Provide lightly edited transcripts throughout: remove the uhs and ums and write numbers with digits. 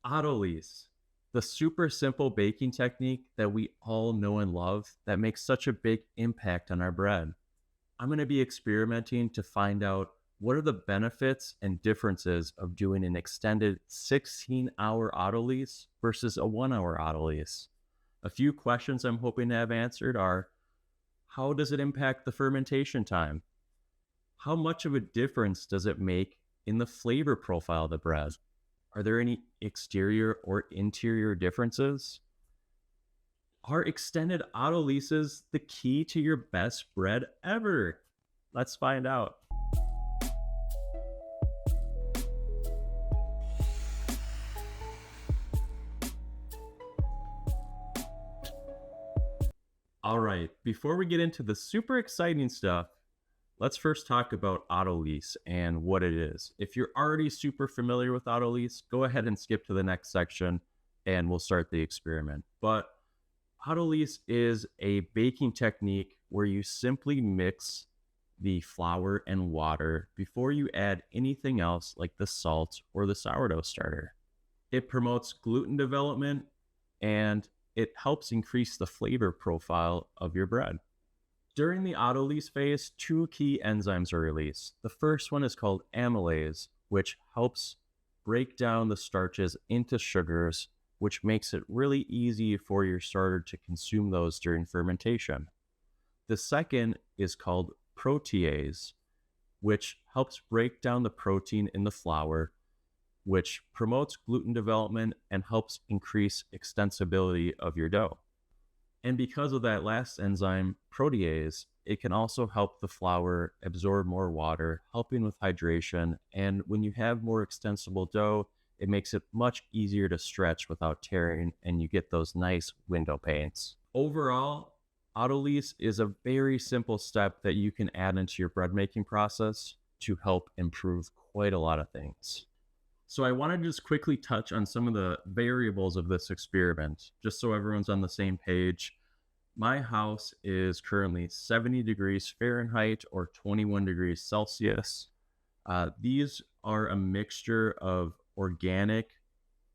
Autolyse, the super simple baking technique that we all know and love that makes such a big impact on our bread. I'm going to be experimenting to find out what are the benefits and differences of doing an extended 16-hour autolyse versus a 1-hour autolyse. A few questions I'm hoping to have answered are: how does it impact the fermentation time? How much of a difference does it make in the flavor profile of the bread? Are there any exterior or interior differences? Are extended autolyses the key to your best bread ever? Let's find out. All right, before we get into the super exciting stuff, let's first talk about autolyse and what it is. If you're already super familiar with autolyse, go ahead and skip to the next section and we'll start the experiment. But autolyse is a baking technique where you simply mix the flour and water before you add anything else like the salt or the sourdough starter. It promotes gluten development and it helps increase the flavor profile of your bread. During the autolyse phase, two key enzymes are released. The first one is called amylase, which helps break down the starches into sugars, which makes it really easy for your starter to consume those during fermentation. The second is called protease, which helps break down the protein in the flour, which promotes gluten development and helps increase extensibility of your dough. And because of that last enzyme, protease, it can also help the flour absorb more water, helping with hydration. And when you have more extensible dough, it makes it much easier to stretch without tearing, and you get those nice window panes. Overall, autolyse is a very simple step that you can add into your bread making process to help improve quite a lot of things. So I want to just quickly touch on some of the variables of this experiment, just so everyone's on the same page. My house is currently 70 degrees Fahrenheit or 21 degrees Celsius. These are a mixture of organic,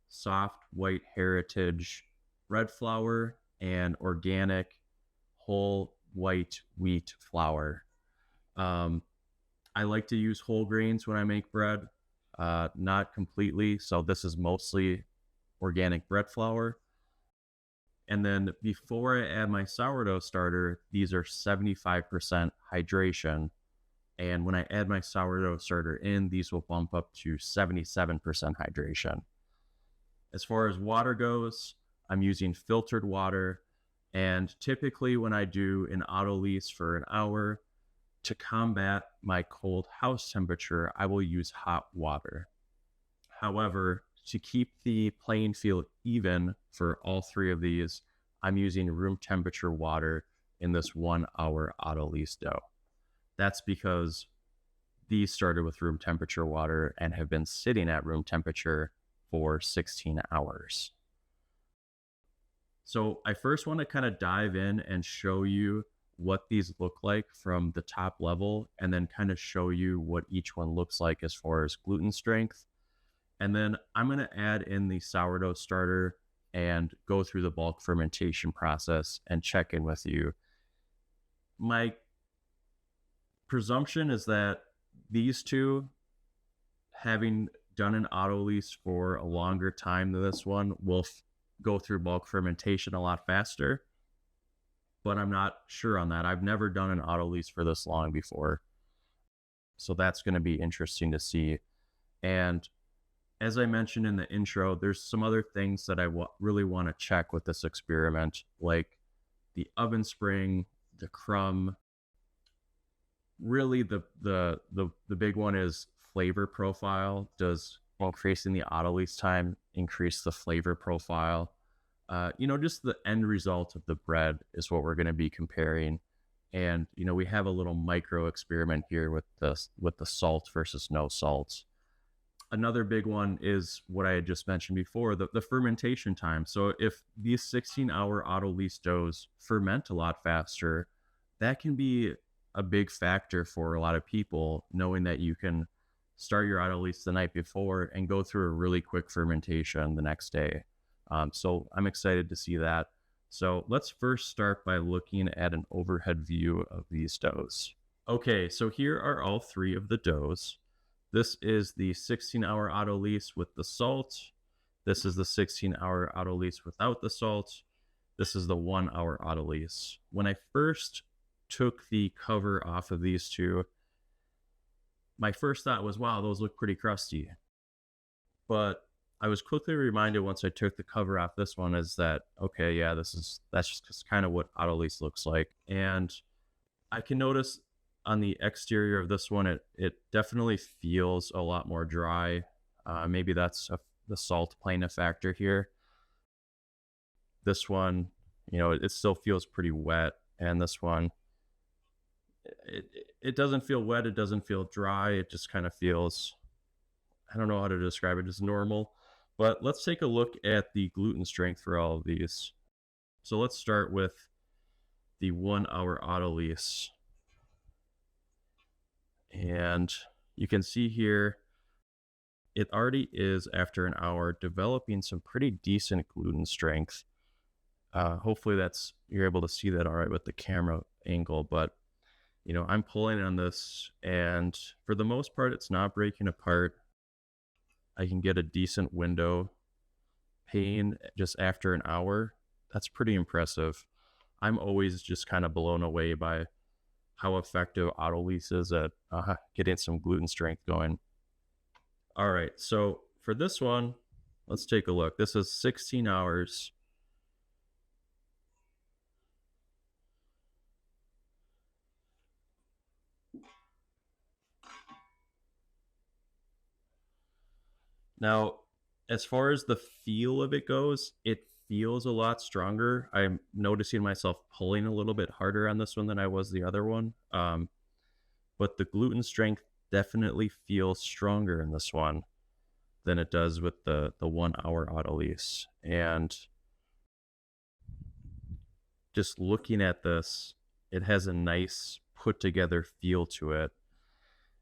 soft white heritage bread flour and organic whole white wheat flour. I like to use whole grains when I make bread. Not completely. So this is mostly organic bread flour. And then before I add my sourdough starter, these are 75% hydration. And when I add my sourdough starter in, these will bump up to 77% hydration. As far as water goes, I'm using filtered water. And typically when I do an autolyse for an hour, to combat my cold house temperature, I will use hot water. However, to keep the playing field even for all three of these, I'm using room temperature water in this 1-hour autolyse dough. That's because these started with room temperature water and have been sitting at room temperature for 16 hours. So I first want to kind of dive in and show you what these look like from the top level, and then kind of show you what each one looks like as far as gluten strength. And then I'm going to add in the sourdough starter and go through the bulk fermentation process and check in with you. My presumption is that these two, having done an autolyse for a longer time than this one, will go through bulk fermentation a lot faster. But I'm not sure on that. I've never done an autolyse for this long before. So that's going to be interesting to see. And as I mentioned in the intro, there's some other things that I really want to check with this experiment, like the oven spring, the crumb. Really, the big one is flavor profile. Does increasing the autolyse time increase the flavor profile? Just the end result of the bread is what we're going to be comparing. And, we have a little micro experiment here with the salt versus no salt. Another big one is what I had just mentioned before, the fermentation time. So if these 16-hour autolyse doughs ferment a lot faster, that can be a big factor for a lot of people, knowing that you can start your autolyse the night before and go through a really quick fermentation the next day. So I'm excited to see that. So let's first start by looking at an overhead view of these doughs. Okay, so here are all three of the doughs. This is the 16-hour autolyse with the salt. This is the 16-hour autolyse without the salt. This is the 1-hour autolyse. When I first took the cover off of these two, my first thought was, wow, those look pretty crusty. But I was quickly reminded once I took the cover off this one is that, okay, yeah, that's just kind of what autolyse looks like. And I can notice on the exterior of this one, it definitely feels a lot more dry. Maybe that's the salt playing a factor here. This one, it still feels pretty wet. And this one, it doesn't feel wet. It doesn't feel dry. It just kind of feels, I don't know how to describe it, as normal. But let's take a look at the gluten strength for all of these. So let's start with the 1-hour autolyse. And you can see here, it already is, after an hour, developing some pretty decent gluten strength. Hopefully you're able to see that all right with the camera angle, but I'm pulling on this, and for the most part, it's not breaking apart. I can get a decent window pane just after an hour. That's pretty impressive. I'm always just kind of blown away by how effective autolyse is at getting some gluten strength going. All right, so for this one, let's take a look. This is 16 hours. Now, as far as the feel of it goes, it feels a lot stronger. I'm noticing myself pulling a little bit harder on this one than I was the other one. But the gluten strength definitely feels stronger in this one than it does with the 1-hour autolyse. And just looking at this, it has a nice put together feel to it.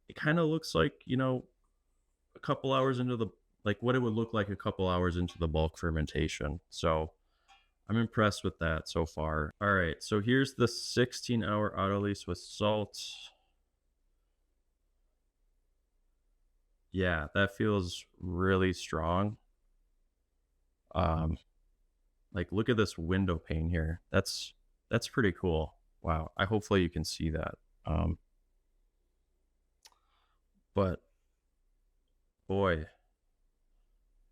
It kind of looks like, a couple hours into what it would look like a couple hours into the bulk fermentation. So I'm impressed with that so far. All right, so here's the 16-hour autolyse with salt. Yeah, that feels really strong. Look at this window pane here. That's pretty cool. Wow. Hopefully you can see that. But boy,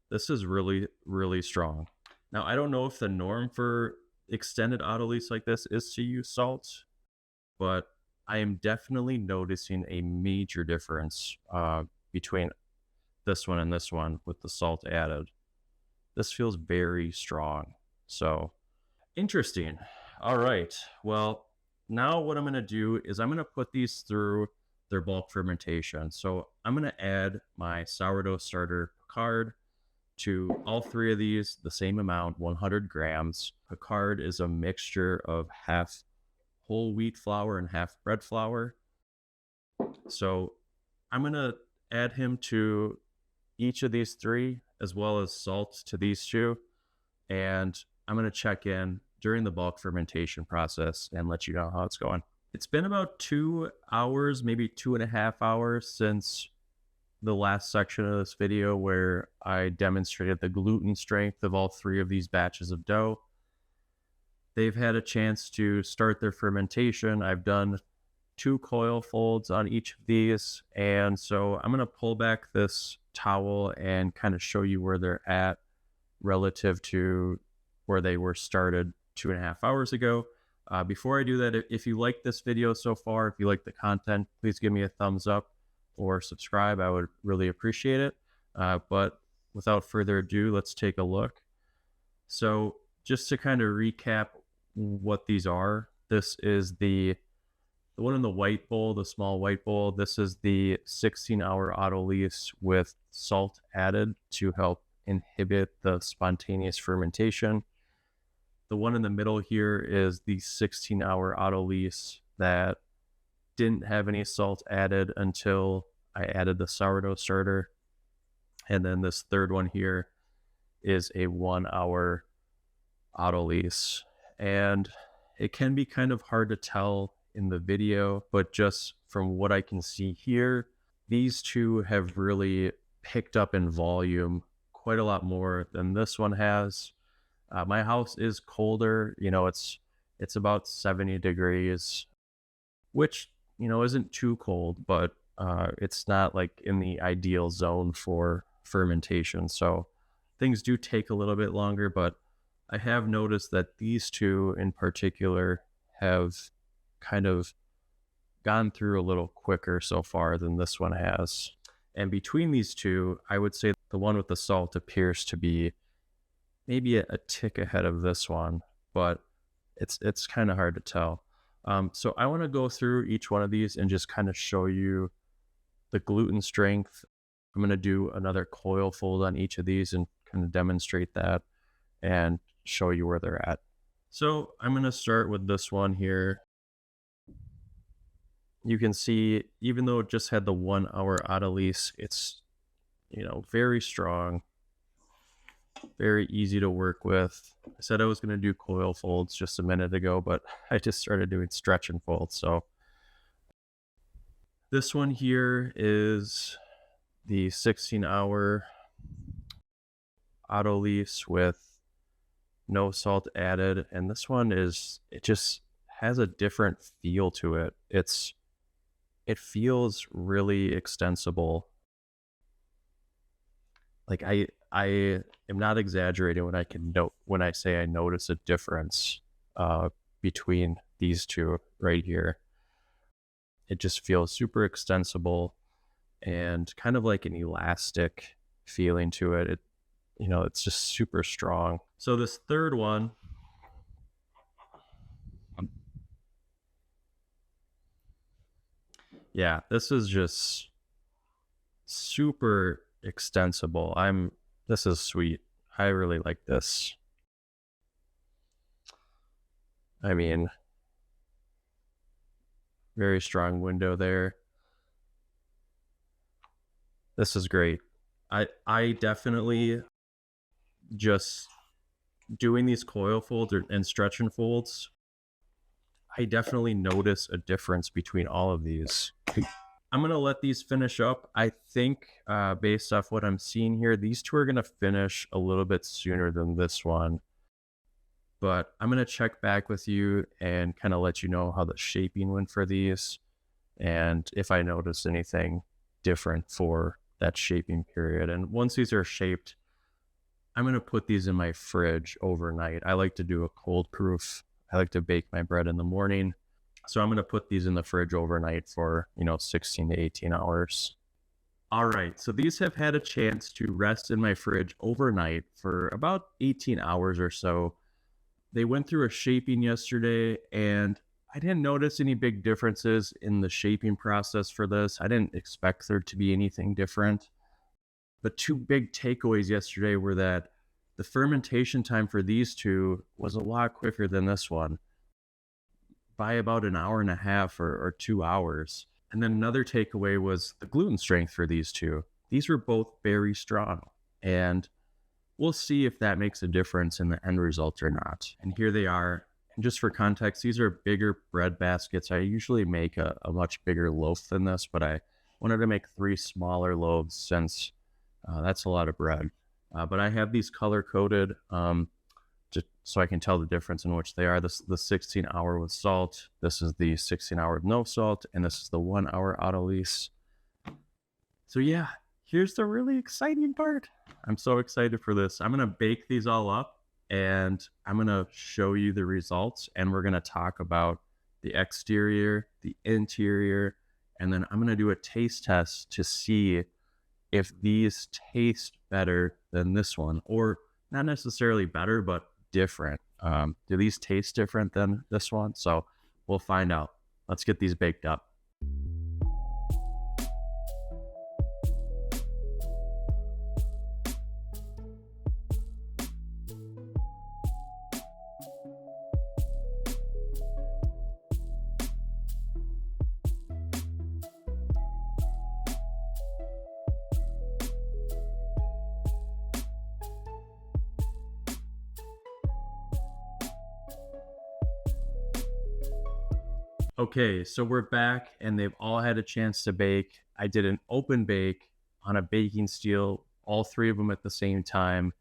this is really, really strong. Now, I don't know if the norm for extended autolyse like this is to use salt, but I am definitely noticing a major difference between this one and this one with the salt added. This feels very strong. So interesting. All right. Well, now what I'm going to do is I'm going to put these through their bulk fermentation. So I'm going to add my sourdough starter Picard to all three of these, the same amount, 100 grams. Picard is a mixture of half whole wheat flour and half bread flour. So I'm going to add him to each of these three, as well as salt to these two. And I'm going to check in during the bulk fermentation process and let you know how it's going. It's been about 2 hours, maybe 2.5 hours since the last section of this video where I demonstrated the gluten strength of all three of these batches of dough. They've had a chance to start their fermentation. I've done 2 coil folds on each of these. And so I'm going to pull back this towel and kind of show you where they're at relative to where they were started 2.5 hours ago. Before I do that, if you like this video so far, if you like the content, please give me a thumbs up or subscribe. I would really appreciate it. But without further ado, let's take a look. So just to kind of recap what these are, this is the one in the white bowl, the small white bowl. This is the 16-hour autolyse with salt added to help inhibit the spontaneous fermentation. The one in the middle here is the 16-hour autolyse that didn't have any salt added until I added the sourdough starter. And then this third one here is a 1-hour Autolyse. And it can be kind of hard to tell in the video, but just from what I can see here, these two have really picked up in volume quite a lot more than this one has. My house is colder, it's about 70 degrees, which, isn't too cold, but it's not like in the ideal zone for fermentation. So things do take a little bit longer, but I have noticed that these two in particular have kind of gone through a little quicker so far than this one has. And between these two, I would say the one with the salt appears to be maybe a tick ahead of this one, but it's kind of hard to tell. So I want to go through each one of these and just kind of show you the gluten strength. I'm going to do another coil fold on each of these and kind of demonstrate that and show you where they're at. So I'm going to start with this one here. You can see, even though it just had the 1-hour Autolyse, it's, very strong, very easy to work with. I said I was going to do coil folds just a minute ago, but I just started doing stretch and folds. So this one here is the 16-hour Autolyse with no salt added. And this one it just has a different feel to it. It feels really extensible. Like I am not exaggerating when I say I notice a difference between these two right here. It just feels super extensible and kind of like an elastic feeling to it. It's just super strong. So this third one, yeah, this is just super extensible. This is sweet. I really like this. I mean, very strong window there. This is great. I definitely, just doing these coil folds and stretch and folds, I definitely notice a difference between all of these. I'm going to let these finish up. I think based off what I'm seeing here, these two are going to finish a little bit sooner than this one. But I'm going to check back with you and kind of let you know how the shaping went for these and if I notice anything different for that shaping period. And once these are shaped, I'm going to put these in my fridge overnight. I like to do a cold proof. I like to bake my bread in the morning. So I'm going to put these in the fridge overnight for, 16 to 18 hours. All right, so these have had a chance to rest in my fridge overnight for about 18 hours or so. They went through a shaping yesterday, and I didn't notice any big differences in the shaping process for this. I didn't expect there to be anything different. But two big takeaways yesterday were that the fermentation time for these two was a lot quicker than this one, by about an hour and a half or 2 hours. And then another takeaway was the gluten strength for these two. These were both very strong, and we'll see if that makes a difference in the end result or not. And here they are. And just for context, these are bigger bread baskets. I usually make a much bigger loaf than this, but I wanted to make 3 smaller loaves since that's a lot of bread. But I have these color coded just so I can tell the difference in which they are. This is the 16-hour with salt. This is the 16-hour with no salt. And this is the 1-hour Autolyse. So yeah, here's the really exciting part. I'm so excited for this. I'm going to bake these all up and I'm going to show you the results. And we're going to talk about the exterior, the interior, and then I'm going to do a taste test to see if these taste better than this one, or not necessarily better, but different. Do these taste different than this one? So we'll find out. Let's get these baked up. Okay, so we're back and they've all had a chance to bake. I did an open bake on a baking steel, all three of them at the same time,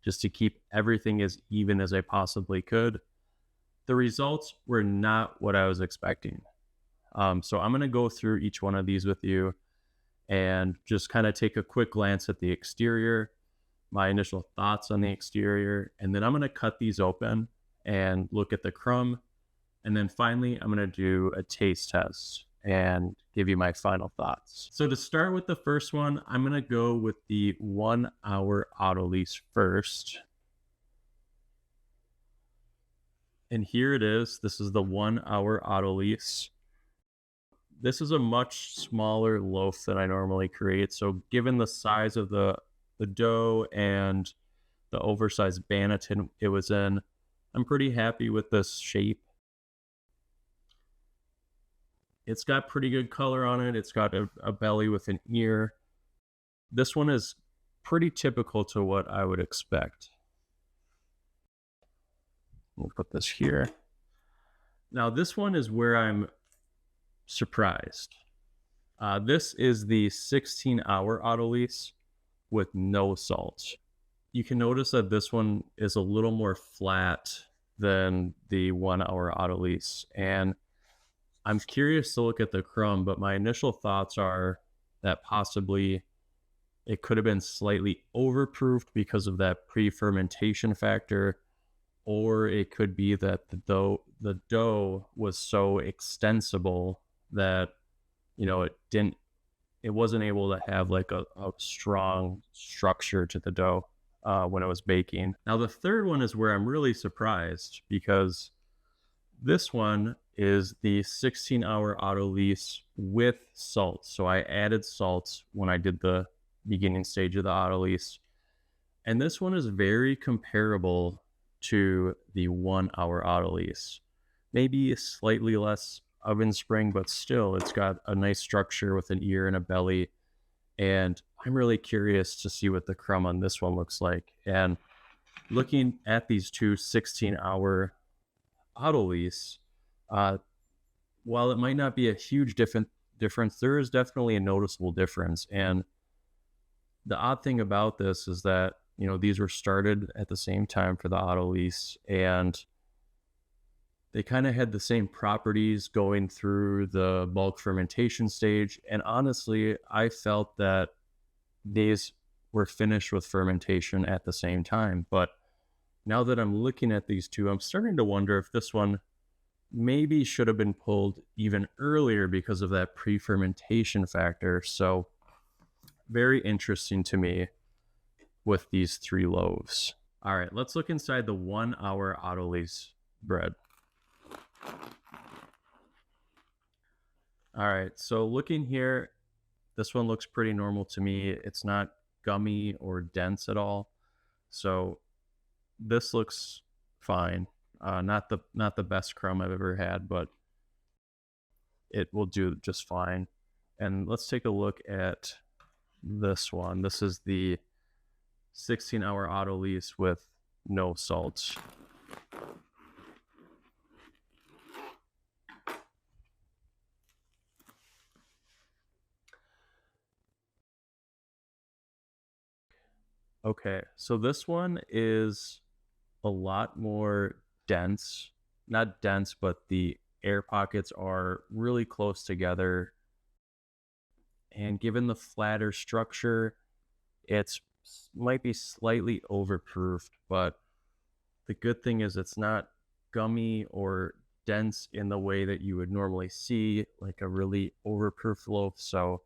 just to keep everything as even as I possibly could. The results were not what I was expecting. So I'm going to go through each one of these with you and just kind of take a quick glance at the exterior, my initial thoughts on the exterior, and then I'm going to cut these open and look at the crumb. And then finally, I'm going to do a taste test and give you my final thoughts. So to start with the first one, I'm going to go with the 1 hour Autolyse first. And here it is. This is the 1 hour Autolyse. This is a much smaller loaf than I normally create. So given the size of the dough and the oversized banneton it was in, I'm pretty happy with this shape. It's got pretty good color on it. It's got a belly with an ear. This one is pretty typical to what I would expect. We'll put this here. Now this one is where I'm surprised. This is the 16-hour Autolyse with no salt. You can notice that this one is a little more flat than the 1 hour Autolyse. And I'm curious to look at the crumb, but my initial thoughts are that possibly it could have been slightly overproofed because of that pre-fermentation factor, or it could be that the dough was so extensible that it wasn't able to have like a strong structure to the dough when it was baking. Now the third one is where I'm really surprised, because this one is the 16-hour Autolyse with salt. So I added salt when I did the beginning stage of the Autolyse. And this one is very comparable to the 1 hour Autolyse. Maybe slightly less oven spring, but still it's got a nice structure with an ear and a belly. And I'm really curious to see what the crumb on this one looks like. And looking at these two 16-hour Autolyse, while it might not be a huge difference, there is definitely a noticeable difference. And the odd thing about this is that, these were started at the same time for the Autolyse, and they kind of had the same properties going through the bulk fermentation stage. And honestly, I felt that these were finished with fermentation at the same time. But now that I'm looking at these two, I'm starting to wonder if this one maybe should have been pulled even earlier because of that pre-fermentation factor. So very interesting to me with these three loaves. All right, let's look inside the 1 hour Autolyse bread. All right, so looking here, this one looks pretty normal to me. It's not gummy or dense at all. So this looks fine. Not the best crumb I've ever had, but it will do just fine. And let's take a look at this one. This is the 16-hour Autolyse with no salt. Okay, so this one is a lot more dense. Not dense, but the air pockets are really close together. And given the flatter structure, it's might be slightly overproofed, but the good thing is it's not gummy or dense in the way that you would normally see like a really overproof loaf. So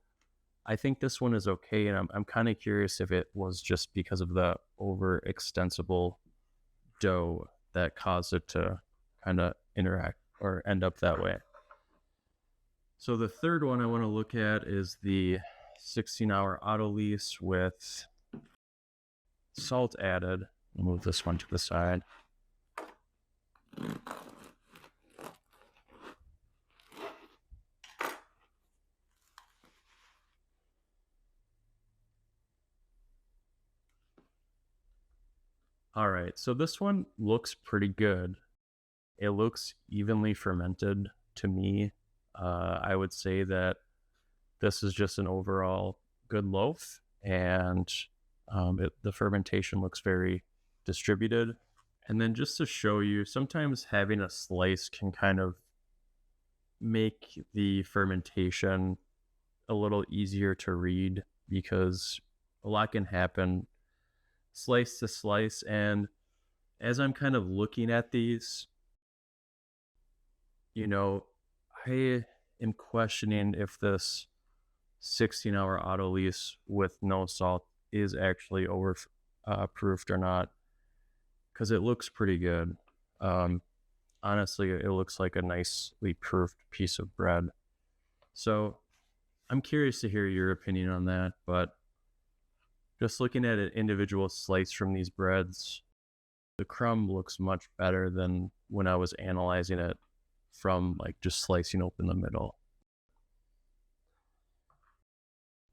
I think this one is okay, and I'm kind of curious if it was just because of the over extensible dough that caused it to kind of interact or end up that way. So the third one I want to look at is the 16-hour Autolyse with salt added. I'll move this one to the side. All right, so this one looks pretty good. It looks evenly fermented to me, I would say that this is just an overall good loaf, and the fermentation looks very distributed. And then just to show you, sometimes having a slice can kind of make the fermentation a little easier to read, because a lot can happen slice to slice. And as I'm kind of looking at these, you know, I am questioning if this 16-hour Autolyse with no salt is actually over proofed or not, because it looks pretty good. Honestly, it looks like a nicely proofed piece of bread. So I'm curious to hear your opinion on that, but just looking at an individual slice from these breads, the crumb looks much better than when I was analyzing it from like just slicing open the middle.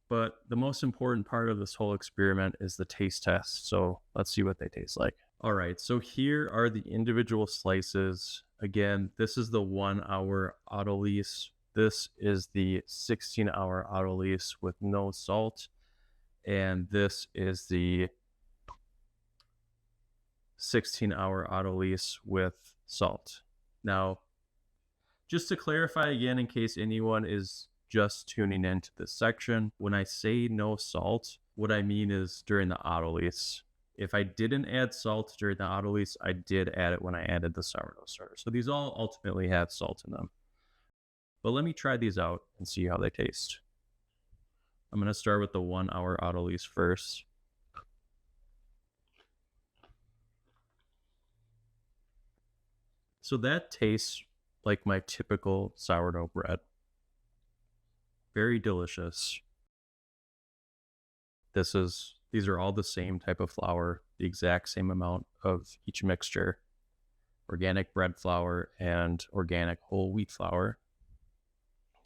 But the most important part of this whole experiment is the taste test. So let's see what they taste like. All right, so here are the individual slices. Again, this is the 1 hour Autolyse. This is the 16-hour Autolyse with no salt. And this is the 16-hour Autolyse with salt. Now, just to clarify again, in case anyone is just tuning into this section, when I say no salt, what I mean is during the Autolyse. If I didn't add salt during the Autolyse, I did add it when I added the sourdough starter. So these all ultimately have salt in them. But let me try these out and see how they taste. I'm going to start with the 1 hour Autolyse first. So that tastes like my typical sourdough bread. Very delicious. These are all the same type of flour, the exact same amount of each mixture. Organic bread flour and organic whole wheat flour.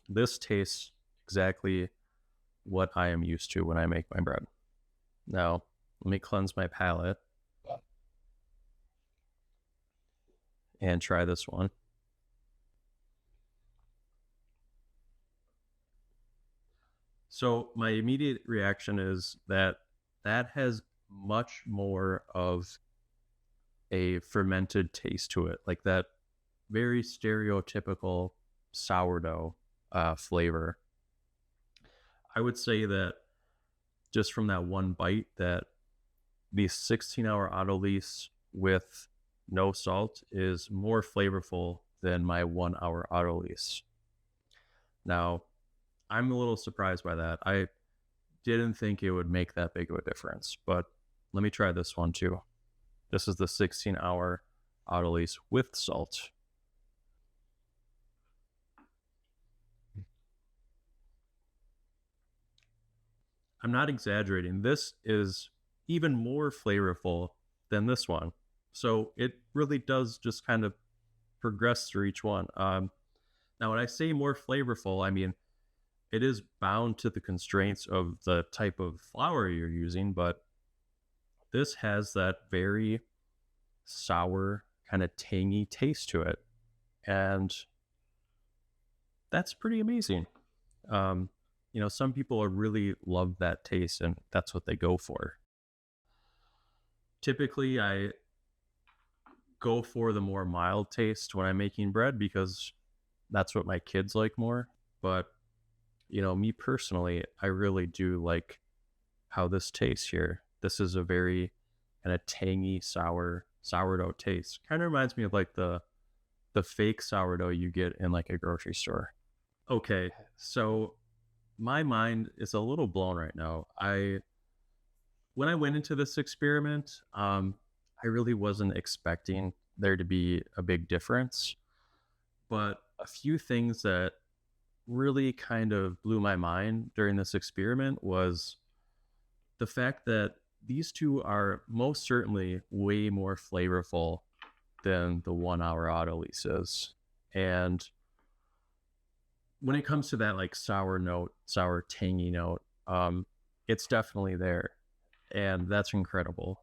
This tastes exactly what I am used to when I make my bread. Now, let me cleanse my palate and try this one. So my immediate reaction is that has much more of a fermented taste to it, like that very stereotypical sourdough flavor. I would say that just from that one bite, that the 16-hour Autolyse with no salt is more flavorful than my 1 hour Autolyse. Now, I'm a little surprised by that. I didn't think it would make that big of a difference, but let me try this one too. This is the 16-hour Autolyse with salt. I'm not exaggerating. This is even more flavorful than this one. So it really does just kind of progress through each one. Now, when I say more flavorful, I mean, it is bound to the constraints of the type of flour you're using, but this has that very sour, kind of tangy taste to it. And that's pretty amazing. Some people really love that taste, and that's what they go for. Typically, I go for the more mild taste when I'm making bread because that's what my kids like more. But, me personally, I really do like how this tastes here. This is a very kind of tangy, sourdough taste. Kind of reminds me of like the fake sourdough you get in like a grocery store. Okay, so my mind is a little blown right now. When I went into this experiment, I really wasn't expecting there to be a big difference, but a few things that really kind of blew my mind during this experiment was the fact that these two are most certainly way more flavorful than the 1 hour Autolyses. And when it comes to that like sour tangy note, it's definitely there, and that's incredible.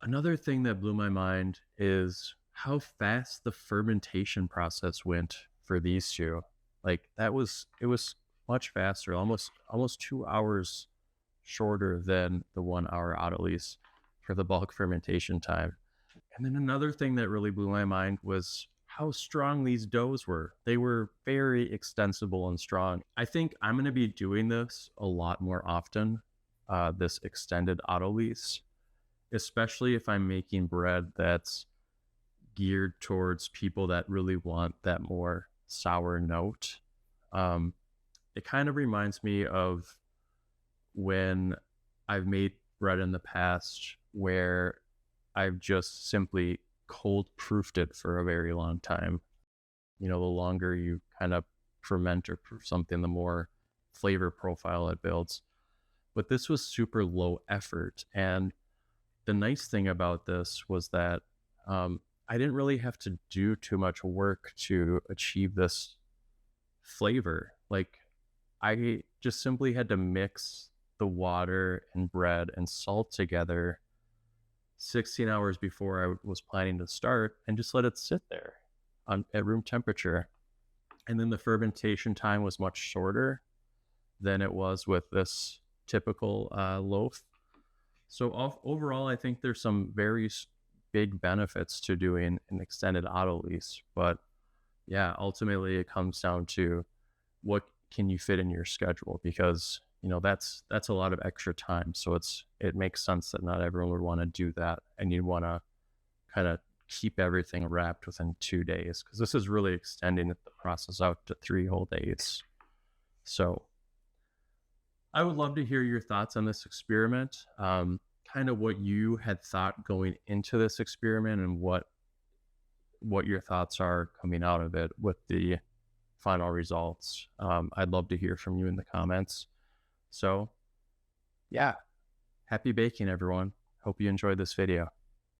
Another thing that blew my mind is how fast the fermentation process went for these two. Like it was much faster, almost 2 hours shorter than the 1 hour Autolyse for the bulk fermentation time. And then another thing that really blew my mind was how strong these doughs were. They were very extensible and strong. I think I'm going to be doing this a lot more often, this extended Autolyse, especially if I'm making bread that's geared towards people that really want that more sour note. Um, it kind of reminds me of when I've made bread in the past where I've just simply cold proofed it for a very long time. You know, the longer you kind of ferment or proof something, the more flavor profile it builds. But this was super low effort. And the nice thing about this was that I didn't really have to do too much work to achieve this flavor. Like, I just simply had to mix the water and bread and salt together 16 hours before I was planning to start and just let it sit there at room temperature. And then the fermentation time was much shorter than it was with this typical loaf. So overall, I think there's some very big benefits to doing an extended Autolyse. But yeah, ultimately it comes down to what can you fit in your schedule, because you know that's a lot of extra time. So it makes sense that not everyone would want to do that, and you'd want to kind of keep everything wrapped within 2 days, because this is really extending the process out to 3 whole days. So I would love to hear your thoughts on this experiment, kind of what you had thought going into this experiment, and what your thoughts are coming out of it with the final results. I'd love to hear from you in the comments. So yeah, happy baking, everyone. Hope you enjoyed this video.